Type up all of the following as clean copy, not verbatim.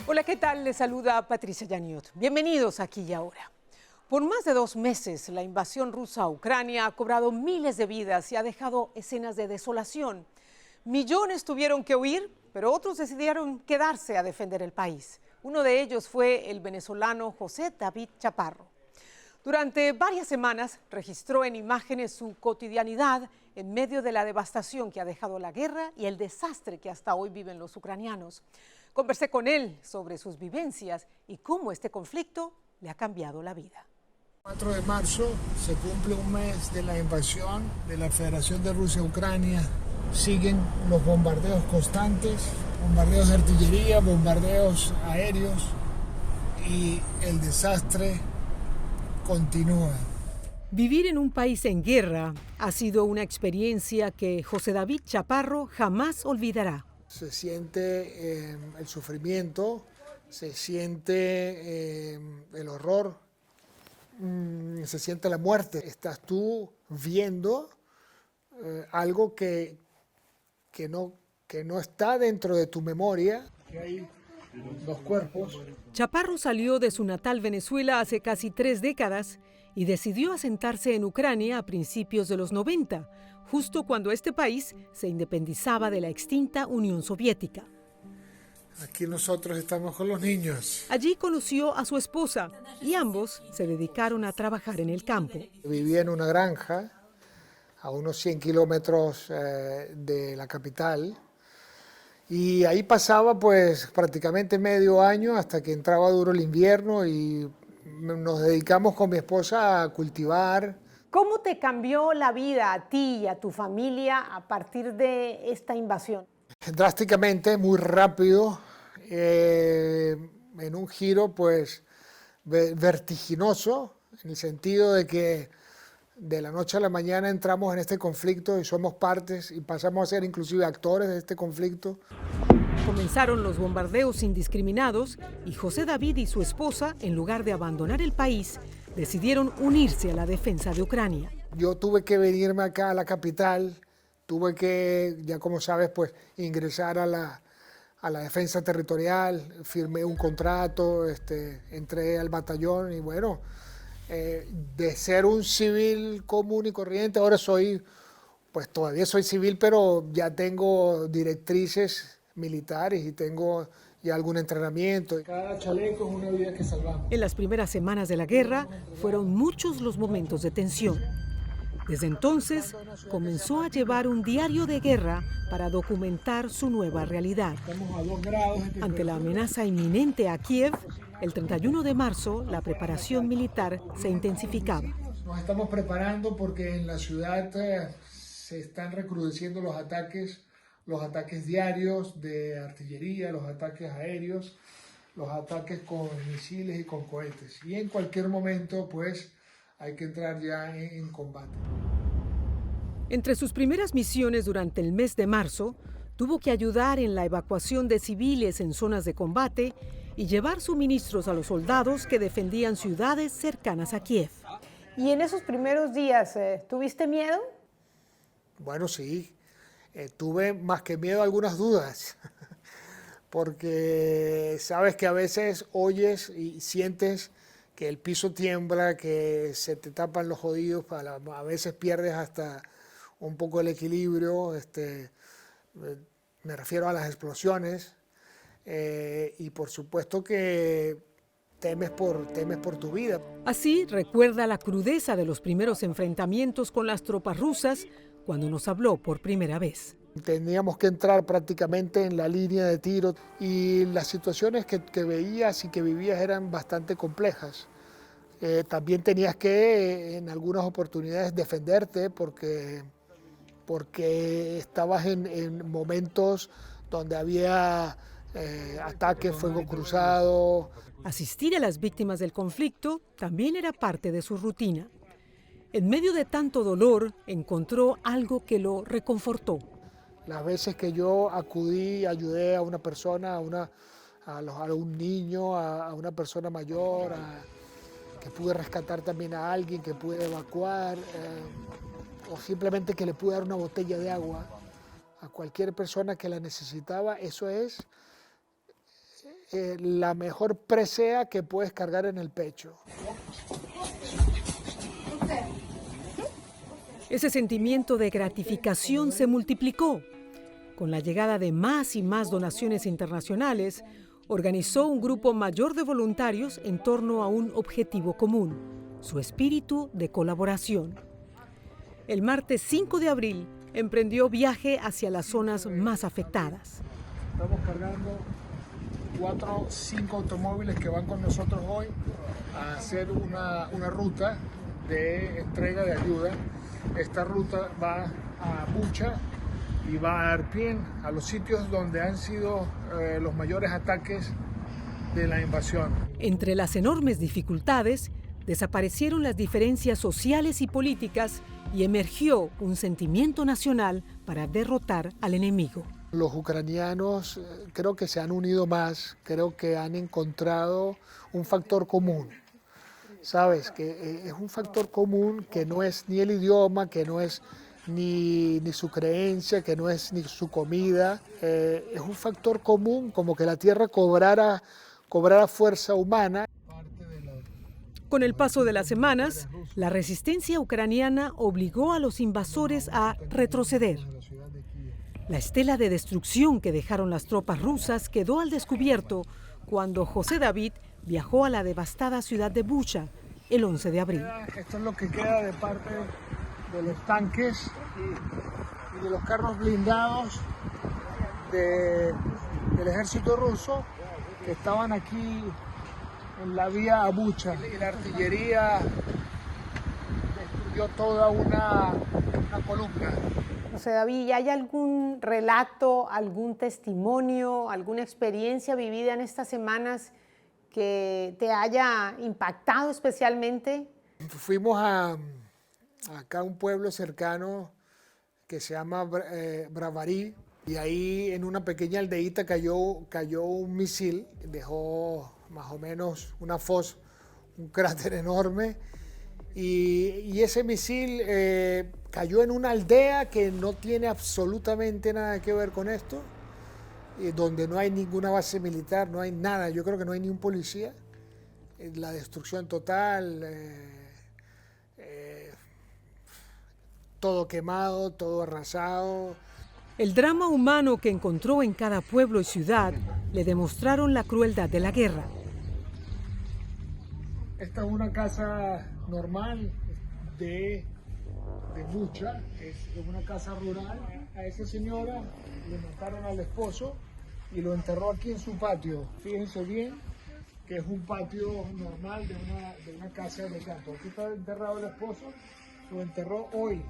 Hola, ¿qué tal? Les saluda Patricia Yaniot. Bienvenidos aquí y ahora. Por más de 2 meses, la invasión rusa a Ucrania ha cobrado miles de vidas y ha dejado escenas de desolación. Millones tuvieron que huir, pero otros decidieron quedarse a defender el país. Uno de ellos fue el venezolano José David Chaparro. Durante varias semanas registró en imágenes su cotidianidad en medio de la devastación que ha dejado la guerra y el desastre que hasta hoy viven los ucranianos. Conversé con él sobre sus vivencias y cómo este conflicto le ha cambiado la vida. El 4 de marzo se cumple un mes de la invasión de la Federación de Rusia a Ucrania. Siguen los bombardeos constantes, bombardeos de artillería, bombardeos aéreos y el desastre continúa. Vivir en un país en guerra ha sido una experiencia que José David Chaparro jamás olvidará. Se siente el sufrimiento, se siente el horror, se siente la muerte. Estás tú viendo algo que no está dentro de tu memoria. Hay dos cuerpos. Chaparro salió de su natal Venezuela hace casi 3 décadas y decidió asentarse en Ucrania a principios de los 90, justo cuando este país se independizaba de la extinta Unión Soviética. Aquí nosotros estamos con los niños. Allí conoció a su esposa y ambos se dedicaron a trabajar en el campo. Vivía en una granja a unos 100 kilómetros de la capital y ahí pasaba pues prácticamente medio año hasta que entraba duro el invierno y nos dedicamos con mi esposa a cultivar. ¿Cómo te cambió la vida a ti y a tu familia a partir de esta invasión? Drásticamente, muy rápido, en un giro pues vertiginoso, en el sentido de que de la noche a la mañana entramos en este conflicto y somos partes y pasamos a ser inclusive actores de este conflicto. Comenzaron los bombardeos indiscriminados y José David y su esposa, en lugar de abandonar el país, decidieron unirse a la defensa de Ucrania. Yo tuve que venirme acá a la capital, tuve que, ya como sabes, pues ingresar a la defensa territorial, firmé un contrato, entré al batallón y bueno, de ser un civil común y corriente, ahora soy, pues todavía soy civil, pero ya tengo directrices militares y tengo ya algún entrenamiento. Cada chaleco es una vida que salvamos. En las primeras semanas de la guerra fueron muchos los momentos de tensión. Desde entonces comenzó a llevar un diario de guerra para documentar su nueva realidad. Estamos a 2 grados de temperatura. Ante la amenaza inminente a Kiev, el 31 de marzo la preparación militar se intensificaba. Nos estamos preparando porque en la ciudad se están recrudeciendo los ataques diarios de artillería, los ataques aéreos, los ataques con misiles y con cohetes. Y en cualquier momento, pues, hay que entrar ya en combate. Entre sus primeras misiones durante el mes de marzo, tuvo que ayudar en la evacuación de civiles en zonas de combate y llevar suministros a los soldados que defendían ciudades cercanas a Kiev. Y en esos primeros días, ¿tuviste miedo? Bueno, sí. Tuve más que miedo algunas dudas, porque sabes que a veces oyes y sientes que el piso tiembla, que se te tapan los oídos, a veces pierdes hasta un poco el equilibrio, me refiero a las explosiones, y por supuesto que temes por tu vida. Así recuerda la crudeza de los primeros enfrentamientos con las tropas rusas cuando nos habló por primera vez. Teníamos que entrar prácticamente en la línea de tiro y las situaciones que veías y que vivías eran bastante complejas. También tenías que en algunas oportunidades defenderte porque estabas en momentos donde había ataques, fuego cruzado. Asistir a las víctimas del conflicto también era parte de su rutina. En medio de tanto dolor, encontró algo que lo reconfortó. Las veces que yo acudí, ayudé a una persona, a un niño, a una persona mayor, que pude rescatar también a alguien, que pude evacuar, o simplemente que le pude dar una botella de agua a cualquier persona que la necesitaba, eso es la mejor presea que puedes cargar en el pecho. Ese sentimiento de gratificación se multiplicó. Con la llegada de más y más donaciones internacionales, organizó un grupo mayor de voluntarios en torno a un objetivo común, su espíritu de colaboración. El martes 5 de abril emprendió viaje hacia las zonas más afectadas. Estamos cargando 4 o 5 automóviles que van con nosotros hoy a hacer una ruta de entrega de ayuda. Esta ruta va a Bucha y va a Irpin, a los sitios donde han sido los mayores ataques de la invasión. Entre las enormes dificultades, desaparecieron las diferencias sociales y políticas y emergió un sentimiento nacional para derrotar al enemigo. Los ucranianos creo que se han unido más, creo que han encontrado un factor común. Sabes, que es un factor común que no es ni el idioma, que no es ni su creencia, que no es ni su comida. Es un factor común, como que la tierra cobrara fuerza humana. Con el paso de las semanas, la resistencia ucraniana obligó a los invasores a retroceder. La estela de destrucción que dejaron las tropas rusas quedó al descubierto cuando José David viajó a la devastada ciudad de Bucha el 11 de abril. Esto es lo que queda de parte de los tanques y de los carros blindados del ejército ruso que estaban aquí en la vía a Bucha. Y la artillería destruyó toda una columna. José David, ¿hay algún relato, algún testimonio, alguna experiencia vivida en estas semanas que te haya impactado especialmente? Fuimos acá a un pueblo cercano que se llama Bravarí, y ahí en una pequeña aldeíta cayó un misil, dejó más o menos una fosa, un cráter enorme, y ese misil cayó en una aldea que no tiene absolutamente nada que ver con esto, donde no hay ninguna base militar, no hay nada, yo creo que no hay ni un policía. La destrucción total, todo quemado, todo arrasado. El drama humano que encontró en cada pueblo y ciudad le demostraron la crueldad de la guerra. Esta es una casa normal de Bucha, es una casa rural. A esa señora le mataron al esposo y lo enterró aquí en su patio. Fíjense bien que es un patio normal de una casa de campo. Aquí está enterrado el esposo, lo enterró hoy,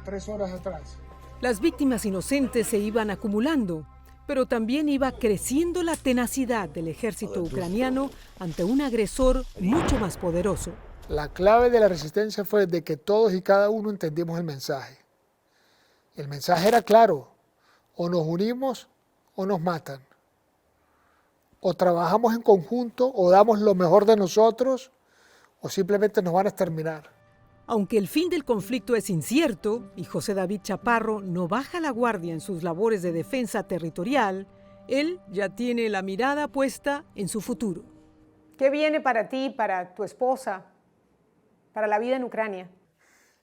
3 horas atrás. Las víctimas inocentes se iban acumulando, pero también iba creciendo la tenacidad del ejército ucraniano ante un agresor mucho más poderoso. La clave de la resistencia fue de que todos y cada uno entendimos el mensaje. El mensaje era claro: o nos unimos o nos matan. O trabajamos en conjunto, o damos lo mejor de nosotros, o simplemente nos van a exterminar. Aunque el fin del conflicto es incierto y José David Chaparro no baja la guardia en sus labores de defensa territorial, él ya tiene la mirada puesta en su futuro. ¿Qué viene para ti, para tu esposa, para la vida en Ucrania?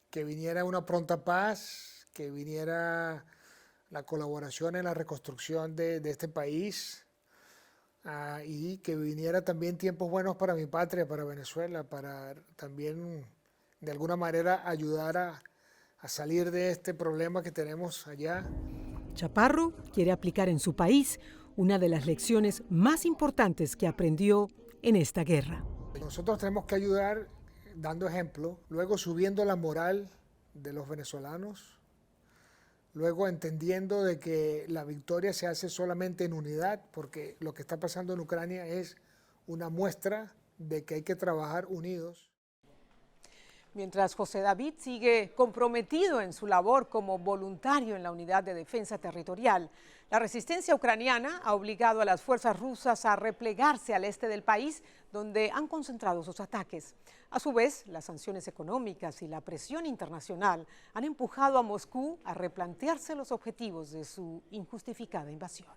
Que viniera una pronta paz, que viniera la colaboración en la reconstrucción de este país, y que viniera también tiempos buenos para mi patria, para Venezuela, para también de alguna manera ayudar a salir de este problema que tenemos allá. Chaparro quiere aplicar en su país una de las lecciones más importantes que aprendió en esta guerra. Nosotros tenemos que ayudar dando ejemplo, luego subiendo la moral de los venezolanos, luego entendiendo de que la victoria se hace solamente en unidad, porque lo que está pasando en Ucrania es una muestra de que hay que trabajar unidos. Mientras José David sigue comprometido en su labor como voluntario en la Unidad de Defensa Territorial, la resistencia ucraniana ha obligado a las fuerzas rusas a replegarse al este del país, donde han concentrado sus ataques. A su vez, las sanciones económicas y la presión internacional han empujado a Moscú a replantearse los objetivos de su injustificada invasión.